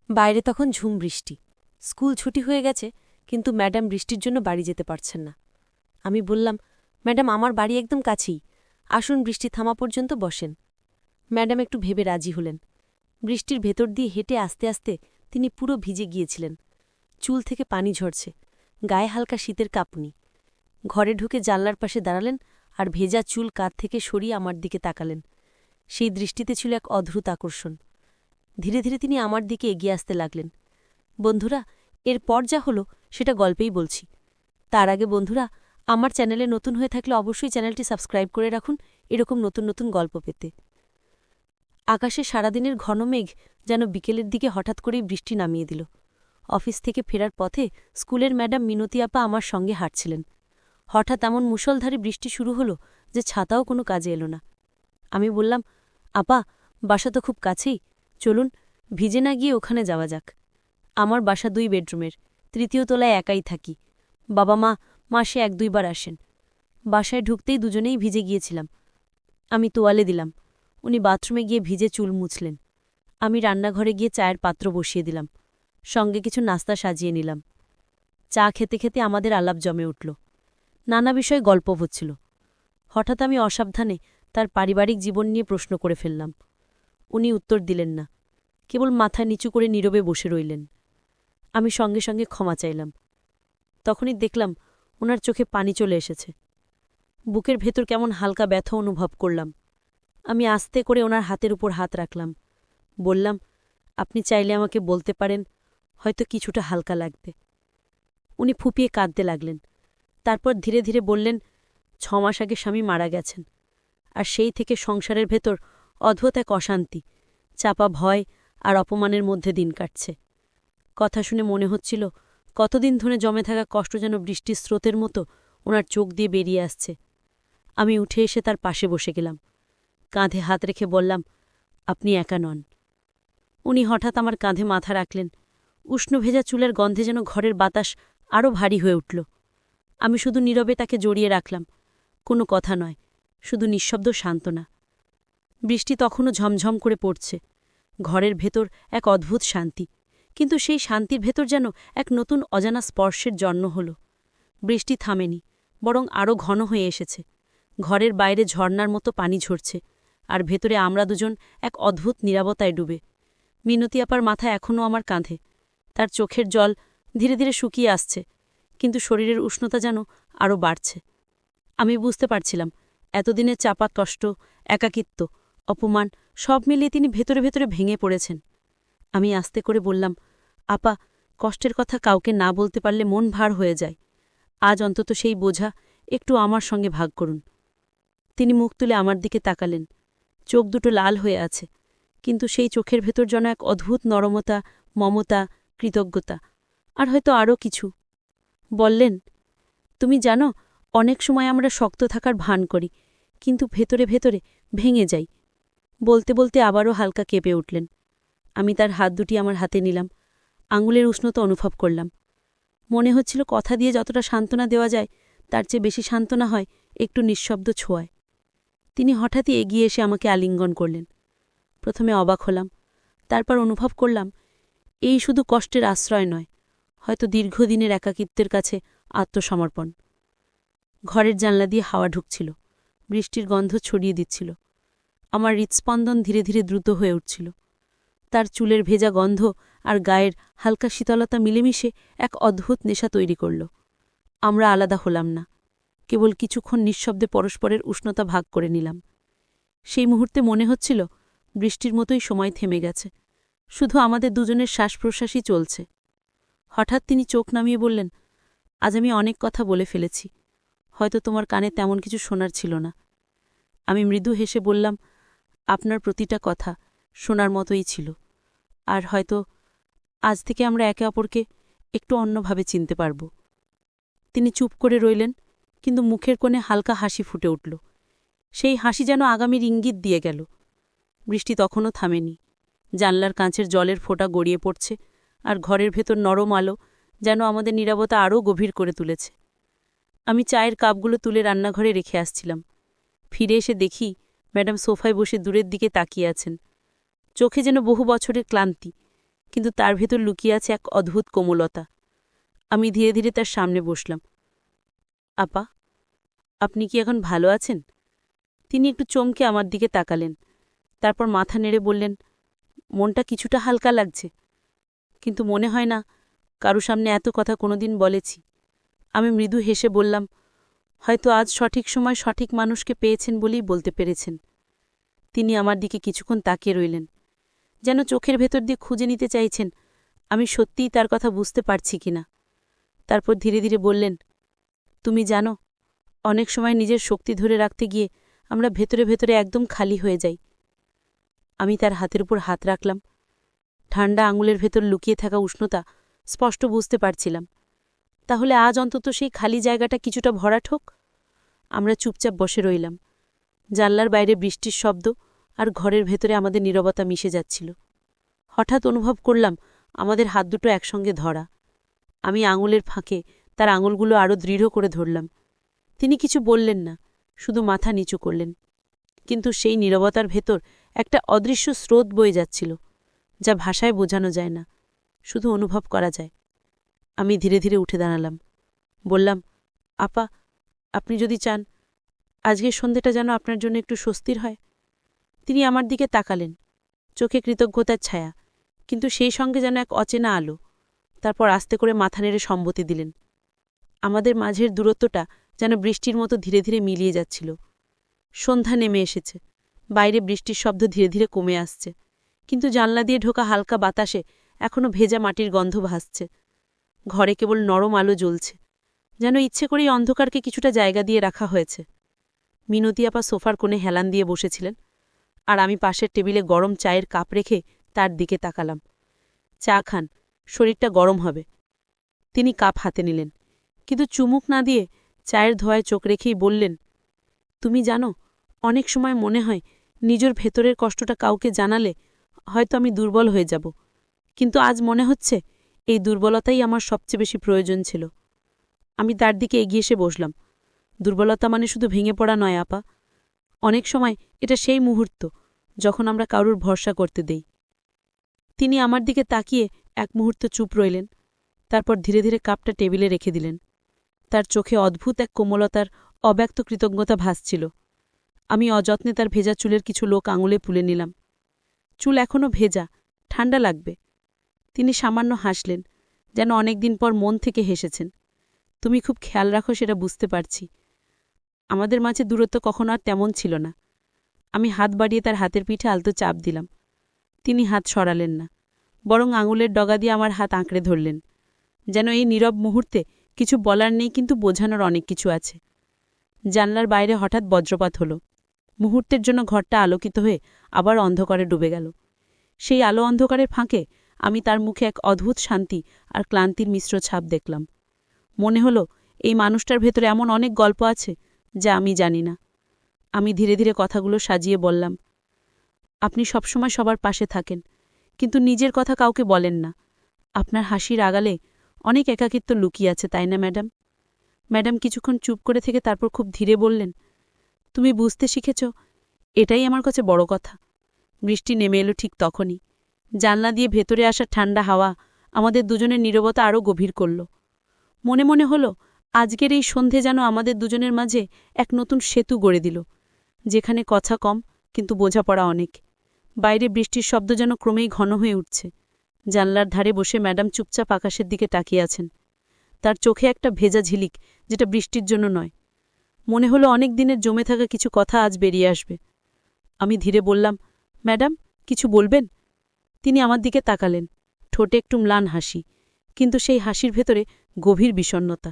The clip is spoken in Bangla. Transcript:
বাইরে তখন ঝুম বৃষ্টি। স্কুল ছুটি হয়ে গেছে, কিন্তু ম্যাডাম বৃষ্টির জন্য বাড়ি যেতে পারছেন না। আমি বললাম, ম্যাডাম আমার বাড়ি একদম কাছেই, আসুন বৃষ্টি থামা পর্যন্ত বসেন। ম্যাডাম একটু ভেবে রাজি হলেন। বৃষ্টির ভেতর দিয়ে হেঁটে আস্তে আস্তে তিনি পুরো ভিজে গিয়েছিলেন। চুল থেকে পানি ঝরছে, গায়ে হালকা শীতের কাঁপুনি। ঘরে ঢুকে জানলার পাশে দাঁড়ালেন আর ভেজা চুল কাঁধ থেকে সরিয়ে আমার দিকে তাকালেন। সেই দৃষ্টিতে ছিল এক অদ্ভুত আকর্ষণ। ধীরে ধীরে তিনি আমার দিকে এগিয়ে আসতে লাগলেন। বন্ধুরা, এরপর যা হলো সেটা গল্পেই বলছি। তার আগে বন্ধুরা, আমার চ্যানেলে নতুন হয়ে থাকলে অবশ্যই চ্যানেলটি সাবস্ক্রাইব করে রাখুন এরকম নতুন নতুন গল্প পেতে। আকাশে সারাদিনের ঘন মেঘ যেন বিকেলের দিকে হঠাৎ করেই বৃষ্টি নামিয়ে দিল। অফিস থেকে ফেরার পথে স্কুলের ম্যাডাম মিনতি আপা আমার সঙ্গে হাঁটছিলেন। হঠাৎ এমন মুষলধারে বৃষ্টি শুরু হলো যে ছাতাও কোনো কাজে এলো না। আমি বললাম, আপা, বাসা তো খুব কাছেই, চলুন ভিজে না গিয়ে ওখানে যাওয়া যাক। আমার বাসা 2 বেডরুমের, 3য় তলায় একাই থাকি। বাবা মা মাসে 1-2 বার আসেন। বাসায় ঢুকতেই দুজনেই ভিজে গিয়েছিলাম। আমি তোয়ালে দিলাম, উনি বাথরুমে গিয়ে ভিজে চুল মুছলেন। আমি রান্নাঘরে গিয়ে চায়ের পাত্র বসিয়ে দিলাম, সঙ্গে কিছু নাস্তা সাজিয়ে নিলাম। চা খেতে খেতে আমাদের আলাপ জমে উঠল। নানা বিষয়ে গল্প হচ্ছিল। হঠাৎ আমি অসাবধানে তার পারিবারিক জীবন নিয়ে প্রশ্ন করে ফেললাম। উনি উত্তর দিলেন না, কেবল মাথা নিচু করে নীরবে বসে রইলেন। আমি সঙ্গে সঙ্গে ক্ষমা চাইলাম। তখনই দেখলাম ওনার চোখে পানি চলে এসেছে। বুকের ভেতর কেমন হালকা ব্যথা অনুভব করলাম। আমি আস্তে করে ওনার হাতের উপর হাত রাখলাম। বললাম, আপনি চাইলে আমাকে বলতে পারেন, হয়তো কিছুটা হালকা লাগবে। উনি ফুপিয়ে কাঁদতে লাগলেন। তারপর ধীরে ধীরে বললেন, 6 মাস আগে স্বামী মারা গেছেন, আর সেই থেকে সংসারের ভেতর অদ্ভুত এক অশান্তি, চাপা ভয় আর অপমানের মধ্যে দিন কাটছে। কথা শুনে মনে হচ্ছিল কতদিন ধরে জমে থাকা কষ্ট যেন বৃষ্টির স্রোতের মতো ওনার চোখ দিয়ে বেরিয়ে আসছে। আমি উঠে এসে তার পাশে বসে গেলাম। কাঁধে হাত রেখে বললাম, আপনি একা নন। উনি হঠাৎ আমার কাঁধে মাথা রাখলেন। উষ্ণ ভেজা চুলের গন্ধে যেন ঘরের বাতাস আরও ভারী হয়ে উঠল। আমি শুধু নীরবে তাকে জড়িয়ে রাখলাম, কোনো কথা নয়, শুধু নিঃশব্দ সান্ত্বনা। বৃষ্টি তখনও ঝমঝম করে পড়ছে। ঘরের ভেতর এক অদ্ভুত শান্তি, কিন্তু সেই শান্তির ভেতর যেন এক নতুন অজানা স্পর্শের জন্ম হল। বৃষ্টি থামেনি, বরং আরও ঘন হয়ে এসেছে। ঘরের বাইরে ঝর্নার মতো পানি ঝরছে, আর ভেতরে আমরা দুজন এক অদ্ভুত নীরবতায় ডুবে। মিনতি আপার মাথা এখনও আমার কাঁধে। তার চোখের জল ধীরে ধীরে শুকিয়ে আসছে, কিন্তু শরীরের উষ্ণতা যেন আরও বাড়ছে। আমি বুঝতে পারছিলাম এতদিনের চাপা কষ্ট, একাকিত্ব, অপমান সব মিলিয়ে তিনি ভেতরে ভেতরে ভেঙে পড়েছেন। আমি আস্তে করে বললাম, আপা, কষ্টের কথা কাউকে না বলতে পারলে মন ভার হয়ে যায়। আজ অন্তত সেই বোঝা একটু আমার সঙ্গে ভাগ করুন। তিনি মুখ তুলে আমার দিকে তাকালেন। চোখ দুটো লাল হয়ে আছে, কিন্তু সেই চোখের ভেতর যেন এক অদ্ভুত নরমতা, মমতা, কৃতজ্ঞতা, আর হয়তো আরও কিছু। বললেন, তুমি জানো, অনেক সময় আমরা শক্ত থাকার ভান করি, কিন্তু ভেতরে ভেতরে ভেঙে যাই। বলতে বলতে আবারও হালকা কেঁপে উঠলেন। আমি তার হাত দুটি আমার হাতে নিলাম, আঙুলের উষ্ণতা অনুভব করলাম। মনে হচ্ছিল কথা দিয়ে যতটা সান্ত্বনা দেওয়া যায় তার চেয়ে বেশি সান্ত্বনা হয় একটু নিঃশব্দ ছোঁয়ায়। তিনি হঠাৎই এগিয়ে এসে আমাকে আলিঙ্গন করলেন। প্রথমে অবাক হলাম, তারপর অনুভব করলাম এই শুধু কষ্টের আশ্রয় নয়, হয়তো দীর্ঘদিনের একাকিত্বের কাছে আত্মসমর্পণ। ঘরের জানলা দিয়ে হাওয়া ঢুকছিল, বৃষ্টির গন্ধ ছড়িয়ে দিচ্ছিল। আমার হৃৎস্পন্দন ধীরে ধীরে দ্রুত হয়ে উঠছিল। তার চুলের ভেজা গন্ধ আর গায়ের হালকা শীতলতা মিলেমিশে এক অদ্ভুত নেশা তৈরি করল। আমরা আলাদা হলাম না, কেবল কিছুক্ষণ নিঃশব্দে পরস্পরের উষ্ণতা ভাগ করে নিলাম। সেই মুহূর্তে মনে হচ্ছিল বৃষ্টির মতোই সময় থেমে গেছে, শুধু আমাদের দুজনের শ্বাস প্রশ্বাসই চলছে। হঠাৎ তিনি চোখ নামিয়ে বললেন, আজ আমি অনেক কথা বলে ফেলেছি, হয়তো তোমার কানে তেমন কিছু শোনার ছিল না। আমি মৃদু হেসে বললাম, আপনার প্রতিটা কথা শোনার মতোই ছিল, আর হয়তো আজ থেকে আমরা একে অপরকে একটু অন্যভাবে চিনতে পারব। তিনি চুপ করে রইলেন, কিন্তু মুখের কোণে হালকা হাসি ফুটে উঠল। সেই হাসি যেন আগামীর ইঙ্গিত দিয়ে গেল। বৃষ্টি তখনও থামেনি। জানলার কাঁচের জলের ফোঁটা গড়িয়ে পড়ছে, আর ঘরের ভেতর নরম আলো যেন আমাদের নীরবতা আরও গভীর করে তুলেছে। আমি চায়ের কাপগুলো তুলে রান্নাঘরে রেখে আসছিলাম। ফিরে এসে দেখি ম্যাডাম সোফায় বসে দূরের দিকে তাকিয়ে আছেন। চোখে যেন বহু বছরের ক্লান্তি, কিন্তু তার ভেতর লুকিয়ে আছে এক অদ্ভুত কোমলতা। আমি ধীরে ধীরে তার সামনে বসলাম। আপা, আপনি কি এখন ভালো আছেন? তিনি একটু চমকে আমার দিকে তাকালেন, তারপর মাথা নেড়ে বললেন, মনটা কিছুটা হালকা লাগছে, কিন্তু মনে হয় না কারো সামনে এত কথা কোনোদিন বলেছি। আমি মৃদু হেসে বললাম, হয়তো আজ সঠিক সময় সঠিক মানুষকে পেয়েছেন বলেই বলতে পেরেছেন। তিনি আমার দিকে কিছুক্ষণ তাকিয়ে রইলেন, যেন চোখের ভেতর দিয়ে খুঁজে নিতে চাইছেন আমি সত্যিই তার কথা বুঝতে পারছি কিনা। তারপর ধীরে ধীরে বললেন, তুমি জানো, অনেক সময় নিজের শক্তি ধরে রাখতে গিয়ে আমরা ভেতরে ভেতরে একদম খালি হয়ে যাই। আমি তার হাতের উপর হাত রাখলাম। ঠান্ডা আঙুলের ভেতর লুকিয়ে থাকা উষ্ণতা স্পষ্ট বুঝতে পারছিলাম। তাহলে আজ অন্তত সেই খালি জায়গাটা কিছুটা ভরাট হোক। আমরা চুপচাপ বসে রইলাম। জানলার বাইরে বৃষ্টির শব্দ আর ঘরের ভেতরে আমাদের নীরবতা মিশে যাচ্ছিল। হঠাৎ অনুভব করলাম আমাদের হাত দুটো একসঙ্গে ধরা। আমি আঙুলের ফাঁকে তার আঙুলগুলো আরও দৃঢ় করে ধরলাম। তিনি কিছু বললেন না, শুধু মাথা নিচু করলেন। কিন্তু সেই নীরবতার ভেতর একটা অদৃশ্য স্রোত বয়ে যাচ্ছিল, যা ভাষায় বোঝানো যায় না, শুধু অনুভব করা যায়। আমি ধীরে ধীরে উঠে দাঁড়ালাম। বললাম, আপা, আপনি যদি চান আজকের সন্ধেটা যেন আপনার জন্য একটু স্বস্তির হয়। তিনি আমার দিকে তাকালেন, চোখে কৃতজ্ঞতার ছায়া, কিন্তু সেই সঙ্গে যেন এক অচেনা আলো। তারপর আস্তে করে মাথা নেড়ে সম্মতি দিলেন। আমাদের মাঝের দূরত্বটা যেন বৃষ্টির মতো ধীরে ধীরে মিলিয়ে যাচ্ছিল। সন্ধ্যা নেমে এসেছে, বাইরে বৃষ্টির শব্দ ধীরে ধীরে কমে আসছে, কিন্তু জানলা দিয়ে ঢোকা হালকা বাতাসে এখনো ভেজা মাটির গন্ধ ভাসছে। ঘরে কেবল নরম আলো জ্বলছে, যেন ইচ্ছে করেই অন্ধকারকে কিছুটা জায়গা দিয়ে রাখা হয়েছে। মিনতি আপা সোফার কোণে হেলান দিয়ে বসেছিলেন, আর আমি পাশের টেবিলে গরম চায়ের কাপ রেখে তার দিকে তাকালাম। চা খান, শরীরটা গরম হবে। তিনি কাপ হাতে নিলেন, কিন্তু চুমুক না দিয়ে চায়ের ধোয়ায় চোখ রেখেই বললেন, তুমি জানো, অনেক সময় মনে হয় নিজের ভেতরের কষ্টটা কাউকে জানালে হয়তো আমি দুর্বল হয়ে যাব, কিন্তু আজ মনে হচ্ছে এই দুর্বলতাই আমার সবচেয়ে বেশি প্রয়োজন ছিল। আমি তার দিকে এগিয়ে এসে বসলাম। দুর্বলতা মানে শুধু ভেঙে পড়া নয় আপা, অনেক সময় এটা সেই মুহূর্ত যখন আমরা কারুর ভরসা করতে দেই। তিনি আমার দিকে তাকিয়ে এক মুহূর্ত চুপ রইলেন, তারপর ধীরে ধীরে কাপটা টেবিলে রেখে দিলেন। তার চোখে অদ্ভুত এক কোমলতার অব্যক্ত কৃতজ্ঞতা ভাসছিল। আমি অযত্নে তার ভেজা চুলের কিছু লোক আঙুলে পুলে নিলাম। চুল এখনও ভেজা, ঠান্ডা লাগবে। তিনি সামান্য হাসলেন, যেন অনেকদিন পর মন থেকে হেসেছেন। তুমি খুব খেয়াল রাখো সেটা বুঝতে পারছি। আমাদের মাঝে দূরত্ব কখনো আর তেমন ছিল না। আমি হাত বাড়িয়ে তার হাতের পিঠে আলতো চাপ দিলাম। তিনি হাত সরালেন না, বরং আঙুলের ডগা দিয়ে আমার হাত আঁকড়ে ধরলেন, যেন এই নীরব মুহূর্তে কিছু বলার নেই, কিন্তু বোঝানোর অনেক কিছু আছে। জানলার বাইরে হঠাৎ বজ্রপাত হল। মুহূর্তের জন্য ঘরটা আলোকিত হয়ে আবার অন্ধকারে ডুবে গেল। সেই আলো অন্ধকারের ফাঁকে আমি তার মুখে এক অদ্ভুত শান্তি আর ক্লান্তির মিশ্র ছাপ দেখলাম। মনে হলো এই মানুষটার ভেতরে এমন অনেক গল্প আছে যা আমি জানি না। আমি ধীরে ধীরে কথাগুলো সাজিয়ে বললাম, আপনি সবসময় সবার পাশে থাকেন, কিন্তু নিজের কথা কাউকে বলেন না। আপনার হাসির আগালে অনেক একাকিত্ব লুকিয়ে আছে, তাই না ম্যাডাম? ম্যাডাম কিছুক্ষণ চুপ করে থেকে তারপর খুব ধীরে বললেন, তুমি বুঝতে শিখেছ, এটাই আমার কাছে বড় কথা। বৃষ্টি নেমে এলো ঠিক তখনই। জানলা দিয়ে ভেতরে আসা ঠান্ডা হাওয়া আমাদের দুজনের নীরবতা আরও গভীর করল। মনে মনে হলো আজকের এই সন্ধে যেন আমাদের দুজনের মাঝে এক নতুন সেতু গড়ে দিল, যেখানে কথা কম কিন্তু বোঝাপড়া অনেক। বাইরে বৃষ্টির শব্দ যেন ক্রমেই ঘন হয়ে উঠছে। জানলার ধারে বসে ম্যাডাম চুপচাপ আকাশের দিকে তাকিয়ে আছেন। তার চোখে একটা ভেজা ঝিলিক, যেটা বৃষ্টির জন্য নয়। মনে হলো অনেক দিনের জমে থাকা কিছু কথা আজ বেরিয়ে আসবে। আমি ধীরে বললাম, ম্যাডাম, কিছু বলবেন? তিনি আমার দিকে তাকালেন, ঠোঁটে একটু ম্লান হাসি, কিন্তু সেই হাসির ভেতরে গভীর বিষণ্ণতা।